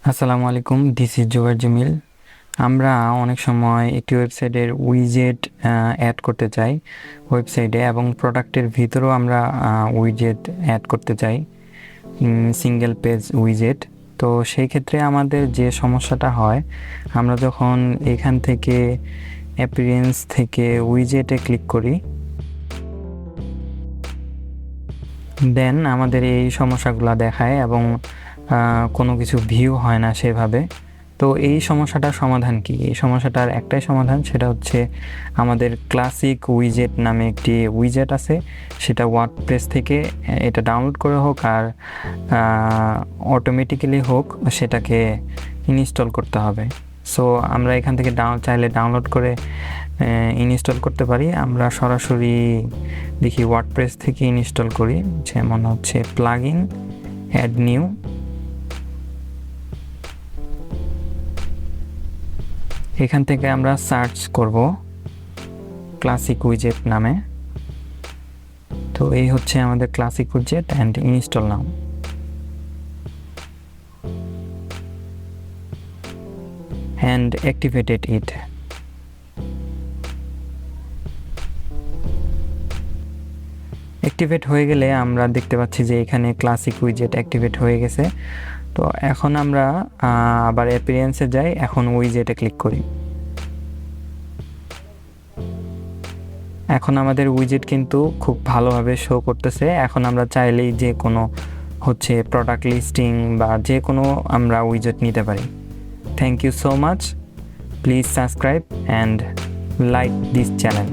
আসসালামু আলাইকুম, this is Jubair Jamil. আমরা অনেক সময় একটি ওয়েবসাইটের উইজেট অ্যাড করতে চাই ওয়েবসাইটে, এবং প্রোডাক্টের ভিতরেও আমরা উইজেট অ্যাড করতে চাই, সিঙ্গেল পেজ উইজেট। তো সেই ক্ষেত্রে আমাদের যে সমস্যাটা হয়, আমরা যখন এখান থেকে অ্যাপিয়ারেন্স থেকে উইজেটে ক্লিক করি, দেন আমাদের এই সমস্যাগুলো দেখায় এবং কোনো কিছু ভিউ হয় না সেভাবে। তো এই সমস্যাটার সমাধান কি? এই সমস্যাটার একটাই সমাধান, সেটা হচ্ছে আমাদের ক্লাসিক উইজেট নামে একটি উইজেট আছে, সেটা ওয়ার্ডপ্রেস থেকে এটা ডাউনলোড করে হোক আর অটোমেটিক্যালি হোক, সেটাকে ইনস্টল করতে হবে। সো আমরা এখান থেকে চাইলে ডাউনলোড করে ইনস্টল করতে পারি। আমরা সরাসরি দেখি ওয়ার্ডপ্রেস থেকে ইনস্টল করি, যেমন হচ্ছে প্লাগইন, অ্যাড নিউ। এখান থেকে আমরা সার্চ করব ক্লাসিক উইজেট নামে। তো এই হচ্ছে আমাদের ক্লাসিক উইজেট, and install now. and activated it. Activate হয়ে গেলে আমরা দেখতে পাচ্ছি যে এখানে ক্লাসিক উইজেট অ্যাক্টিভেট হয়ে গেছে। তো এখন আমরা আবার অ্যাপিয়ারেন্সে যাই, এখন উইজেটে ক্লিক করি। এখন আমাদের উইজেট কিন্তু খুব ভালোভাবে শো করতেছে। এখন আমরা চাইলেই যে কোনো প্রোডাক্ট লিস্টিং বা যে কোনো আমরা উইজেট নিতে পারি। Thank you so much. Please subscribe and like this channel.